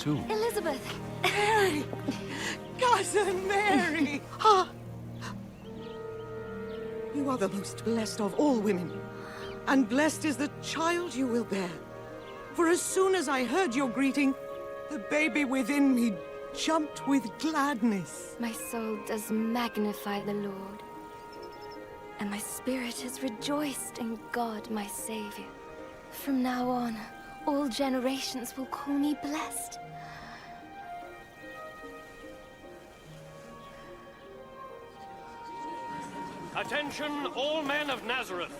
too. Elizabeth! Mary! Cousin Mary! You are the most blessed of all women, and blessed is the child you will bear. For as soon as I heard your greeting, the baby within me jumped with gladness. My soul does magnify the Lord, and my spirit has rejoiced in God my Savior. From now on, all generations will call me blessed. Attention, all men of Nazareth.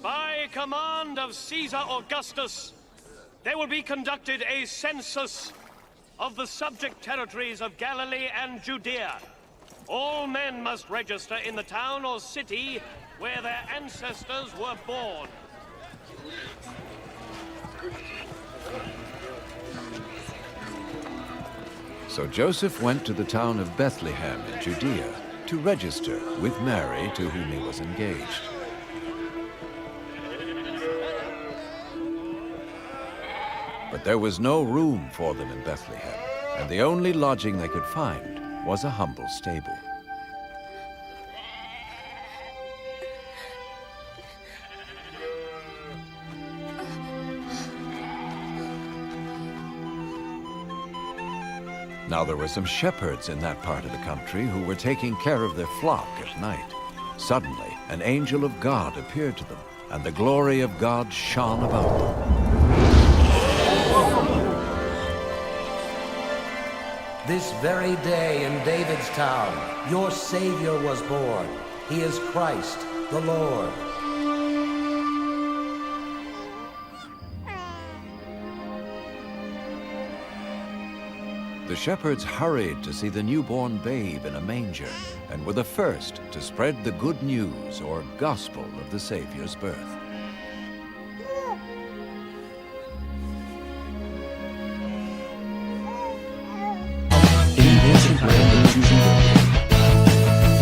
By command of Caesar Augustus, there will be conducted a census of the subject territories of Galilee and Judea. All men must register in the town or city where their ancestors were born. So Joseph went to the town of Bethlehem in Judea to register with Mary, to whom he was engaged. But there was no room for them in Bethlehem, and the only lodging they could find was a humble stable. Now there were some shepherds in that part of the country who were taking care of their flock at night. Suddenly, an angel of God appeared to them, and the glory of God shone about them. This very day in David's town, your Savior was born. He is Christ, the Lord. The shepherds hurried to see the newborn babe in a manger, and were the first to spread the good news or gospel of the Savior's birth.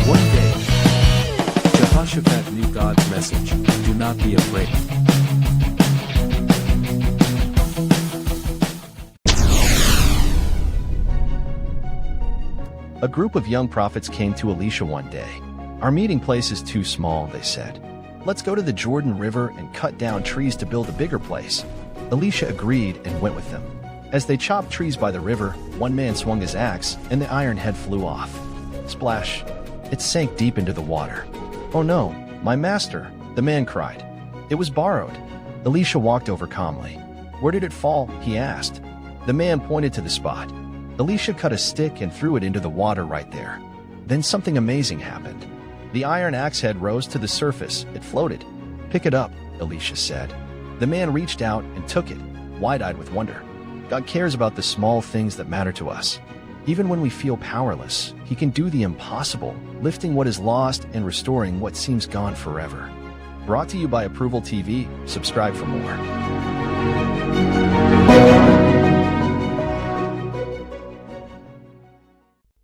One day, Jehoshaphat knew God's message, "Do not be afraid." A group of young prophets came to Elisha one day. "Our meeting place is too small," they said. "Let's go to the Jordan River and cut down trees to build a bigger place." Elisha agreed and went with them. As they chopped trees by the river, one man swung his axe, and the iron head flew off. Splash! It sank deep into the water. "Oh no, my master!" the man cried. "It was borrowed." Elisha walked over calmly. "Where did it fall?" he asked. The man pointed to the spot. Elisha cut a stick and threw it into the water right there. Then something amazing happened. The iron axe head rose to the surface. It floated. "Pick it up," Elisha said. The man reached out and took it, wide-eyed with wonder. God cares about the small things that matter to us. Even when we feel powerless, He can do the impossible, lifting what is lost and restoring what seems gone forever. Brought to you by Approval TV. Subscribe for more.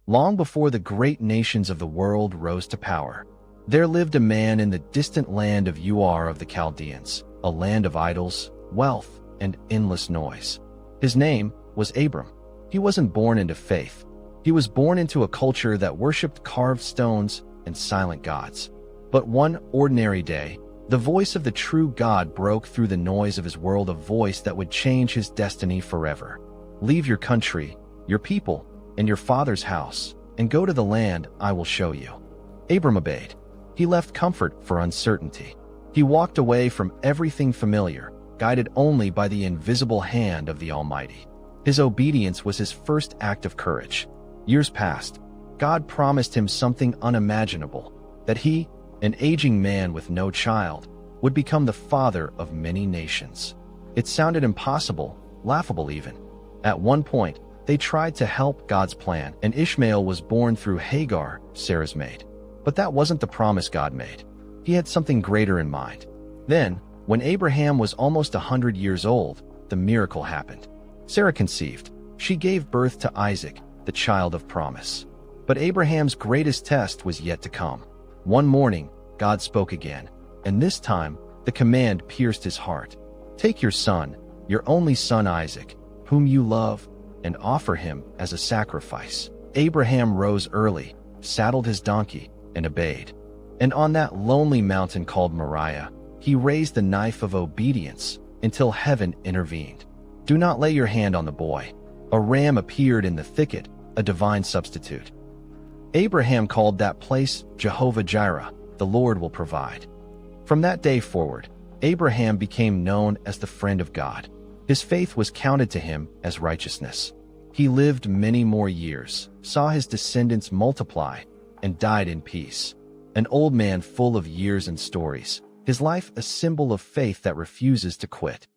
Long before the great nations of the world rose to power, there lived a man in the distant land of Ur of the Chaldeans, a land of idols, wealth, and endless noise. His name was Abram. He wasn't born into faith. He was born into a culture that worshipped carved stones and silent gods. But one ordinary day, the voice of the true God broke through the noise of his world, a voice that would change his destiny forever. "Leave your country, your people, and your father's house, and go to the land I will show you." Abram obeyed. He left comfort for uncertainty. He walked away from everything familiar, guided only by the invisible hand of the Almighty. His obedience was his first act of courage. Years passed. God promised him something unimaginable, that he, an aging man with no child, would become the father of many nations. It sounded impossible, laughable even. At one point, they tried to help God's plan, and Ishmael was born through Hagar, Sarah's maid. But that wasn't the promise God made. He had something greater in mind. Then, when Abraham was almost 100 years old, the miracle happened. Sarah conceived. She gave birth to Isaac, the child of promise. But Abraham's greatest test was yet to come. One morning, God spoke again, and this time, the command pierced his heart. "Take your son, your only son Isaac, whom you love, and offer him as a sacrifice. Abraham rose early, saddled his donkey, and obeyed. And on that lonely mountain called Moriah, he raised the knife of obedience until heaven intervened. Do not lay your hand on the boy. A ram appeared in the thicket, a divine substitute. Abraham called that place Jehovah-Jireh, the Lord will provide. From that day forward, Abraham became known as the friend of God. His faith was counted to him as righteousness. He lived many more years, saw his descendants multiply, and died in peace. An old man full of years and stories, his life a symbol of faith that refuses to quit.